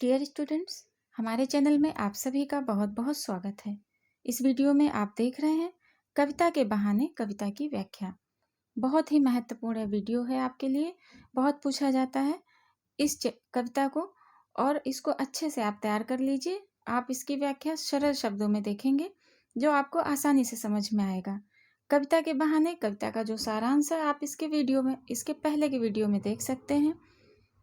Dear students, हमारे channel में आप सभी का बहुत बहुत स्वागत है। इस वीडियो में आप देख रहे हैं कविता के बहाने कविता की व्याख्या। बहुत ही महत्वपूर्ण वीडियो है आपके लिए। बहुत पूछा जाता है इस कविता को और इसको अच्छे से आप तैयार कर लीजिए। आप इसकी व्याख्या सरल शब्दों में देखेंगे जो आपको आसानी से समझ में आएगा। कविता के बहाने कविता का जो सारांश है आप इसके पहले के वीडियो में देख सकते हैं।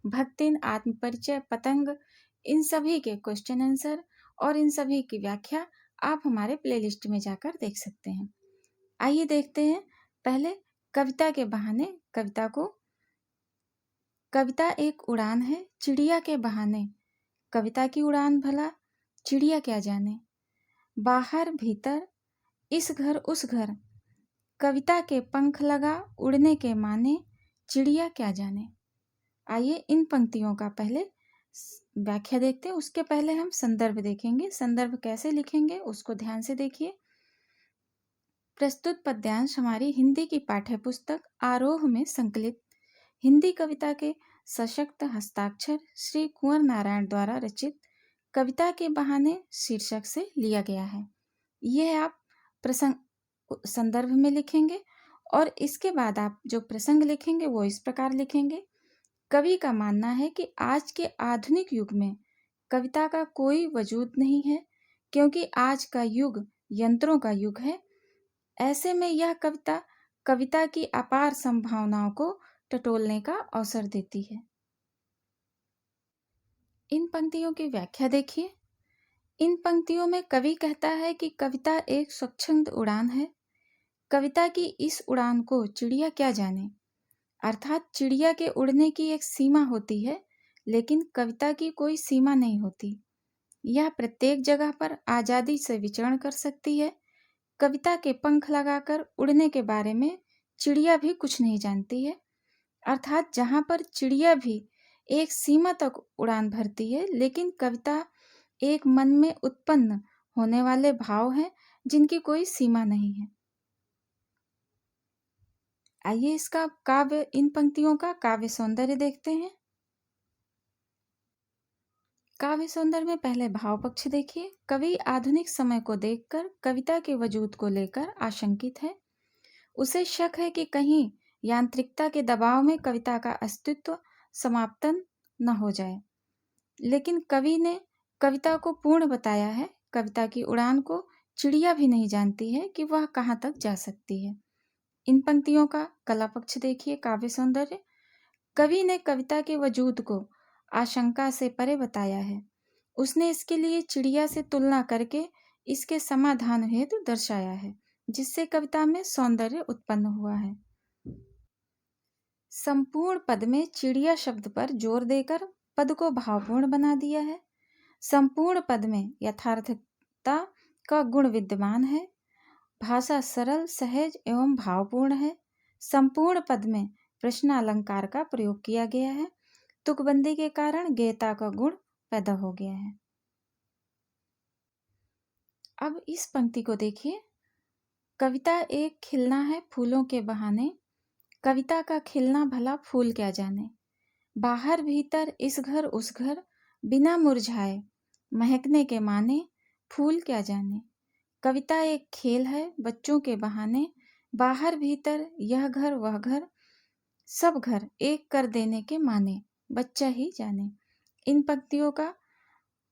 भक्तिन, आत्मपरिचय, पतंग, इन सभी के क्वेश्चन आंसर और इन सभी की व्याख्या आप हमारे प्लेलिस्ट में जाकर देख सकते हैं। आइए देखते हैं पहले कविता के बहाने कविता को। कविता एक उड़ान है चिड़िया के बहाने, कविता की उड़ान भला चिड़िया क्या जाने। बाहर भीतर इस घर उस घर, कविता के पंख लगा उड़ने के माने, चिड़िया क्या जाने। आइए इन पंक्तियों का पहले व्याख्या देखते हैं। उसके पहले हम संदर्भ देखेंगे। संदर्भ कैसे लिखेंगे उसको ध्यान से देखिए। प्रस्तुत पद्यांश हमारी हिंदी की पाठ्य पुस्तक आरोह में संकलित हिंदी कविता के सशक्त हस्ताक्षर श्री कुंवर नारायण द्वारा रचित कविता के बहाने शीर्षक से लिया गया है। यह आप प्रसंग संदर्भ में लिखेंगे और इसके बाद आप जो प्रसंग लिखेंगे वो इस प्रकार लिखेंगे। कवि का मानना है कि आज के आधुनिक युग में कविता का कोई वजूद नहीं है, क्योंकि आज का युग यंत्रों का युग है। ऐसे में यह कविता की अपार संभावनाओं को टटोलने का अवसर देती है। इन पंक्तियों की व्याख्या देखिए। इन पंक्तियों में कवि कहता है कि कविता एक स्वच्छंद उड़ान है। कविता की इस उड़ान को चिड़िया क्या जाने, अर्थात चिड़िया के उड़ने की एक सीमा होती है, लेकिन कविता की कोई सीमा नहीं होती। यह प्रत्येक जगह पर आजादी से विचरण कर सकती है। कविता के पंख लगाकर उड़ने के बारे में चिड़िया भी कुछ नहीं जानती है, अर्थात जहाँ पर चिड़िया भी एक सीमा तक उड़ान भरती है, लेकिन कविता एक मन में उत्पन्न होने वाले भाव हैं जिनकी कोई सीमा नहीं है। आइए इसका इन पंक्तियों का काव्य सौंदर्य देखते हैं। काव्य सौंदर्य में पहले भाव पक्ष देखिए। कवि आधुनिक समय को देखकर कविता के वजूद को लेकर आशंकित है। उसे शक है कि कहीं यांत्रिकता के दबाव में कविता का अस्तित्व समाप्तन न हो जाए, लेकिन कवि ने कविता को पूर्ण बताया है। कविता की उड़ान को चिड़िया भी नहीं जानती है कि वह कहाँ तक जा सकती है। इन पंक्तियों का कला पक्ष देखिए। काव्य सौंदर्य, कवि ने कविता के वजूद को आशंका से परे बताया है। उसने इसके लिए चिड़िया से तुलना करके इसके समाधान हेतु दर्शाया है, जिससे कविता में सौंदर्य उत्पन्न हुआ है। संपूर्ण पद में चिड़िया शब्द पर जोर देकर पद को भावपूर्ण बना दिया है। संपूर्ण पद में यथार्थता का गुण विद्यमान है। भाषा सरल, सहज एवं भावपूर्ण है। संपूर्ण पद में प्रश्न अलंकार का प्रयोग किया गया है। तुकबंदी के कारण गेयता का गुण पैदा हो गया है। अब इस पंक्ति को देखिए। कविता एक खिलना है फूलों के बहाने, कविता का खिलना भला फूल क्या जाने। बाहर भीतर इस घर उस घर, बिना मुरझाए महकने के माने, फूल क्या जाने। कविता एक खेल है बच्चों के बहाने, बाहर भीतर यह घर वह घर, सब घर एक कर देने के माने, बच्चा ही जाने। इन पंक्तियों का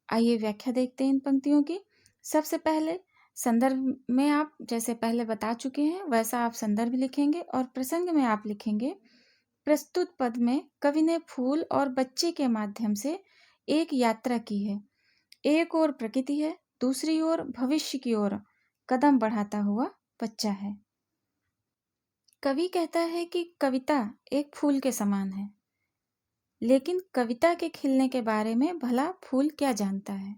आइए व्याख्या देखते हैं। इन पंक्तियों की सबसे पहले संदर्भ में आप जैसे पहले बता चुके हैं वैसा आप संदर्भ लिखेंगे और प्रसंग में आप लिखेंगे प्रस्तुत पद में कवि ने फूल और बच्चे के माध्यम से एक यात्रा की है। एक ओर प्रकृति है, दूसरी ओर भविष्य की ओर कदम बढ़ाता हुआ बच्चा है। कवि कहता है कि कविता एक फूल के समान है, लेकिन कविता के खिलने के बारे में भला फूल क्या जानता है।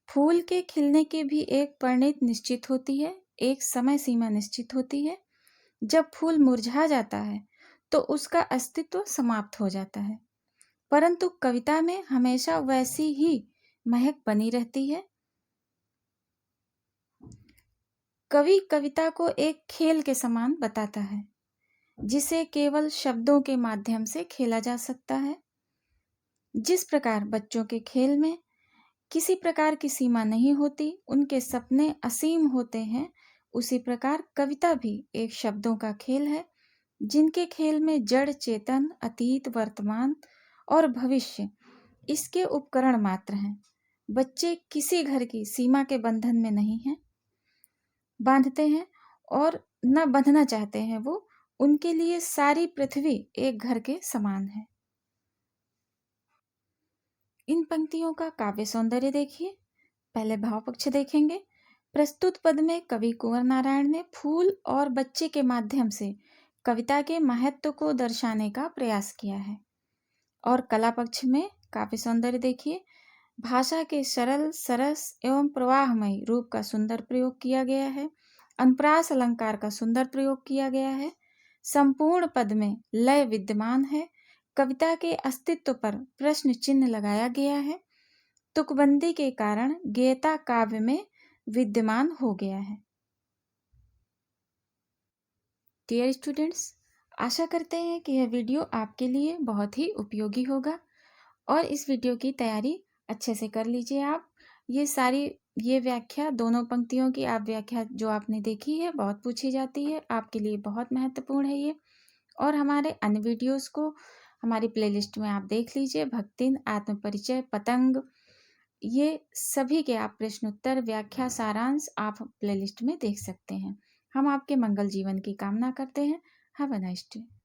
फूल के खिलने की भी एक परिणति निश्चित होती है, एक समय सीमा निश्चित होती है। जब फूल मुरझा जाता है तो उसका अस्तित्व समाप्त हो जाता है, परंतु कविता में हमेशा वैसी ही महक बनी रहती है। कवि कविता को एक खेल के समान बताता है, जिसे केवल शब्दों के माध्यम से खेला जा सकता है। जिस प्रकार बच्चों के खेल में किसी प्रकार की सीमा नहीं होती, उनके सपने असीम होते हैं, उसी प्रकार कविता भी एक शब्दों का खेल है, जिनके खेल में जड़ चेतन, अतीत, वर्तमान और भविष्य इसके उपकरण मात्र हैं। बच्चे किसी घर की सीमा के बंधन में नहीं हैं, बांधते हैं और न बंधना चाहते हैं। वो उनके लिए सारी पृथ्वी एक घर के समान है। इन पंक्तियों का काव्य सौंदर्य देखिए। पहले भाव पक्ष देखेंगे। प्रस्तुत पद में कवि कुंवर नारायण ने फूल और बच्चे के माध्यम से कविता के महत्व को दर्शाने का प्रयास किया है। और कला पक्ष में काव्य सौंदर्य देखिए। भाषा के सरल, सरस एवं प्रवाहमयी रूप का सुंदर प्रयोग किया गया है। अनुप्रास अलंकार का सुंदर प्रयोग किया गया है। संपूर्ण पद में लय विद्यमान है। कविता के अस्तित्व पर प्रश्न चिन्ह लगाया गया है। तुकबंदी के कारण गेयता काव्य में विद्यमान हो गया है। डियर स्टूडेंट्स, आशा करते हैं कि यह वीडियो आपके लिए बहुत ही उपयोगी होगा और इस वीडियो की तैयारी अच्छे से कर लीजिए आप। ये व्याख्या, दोनों पंक्तियों की आप व्याख्या जो आपने देखी है बहुत पूछी जाती है, आपके लिए बहुत महत्वपूर्ण है ये। और हमारे अन्य वीडियोस को हमारी प्लेलिस्ट में आप देख लीजिए। भक्तिन, आत्मपरिचय, पतंग, ये सभी के आप प्रश्न उत्तर, व्याख्या, सारांश आप प्लेलिस्ट में देख सकते हैं। हम आपके मंगल जीवन की कामना करते हैं। Have a nice day.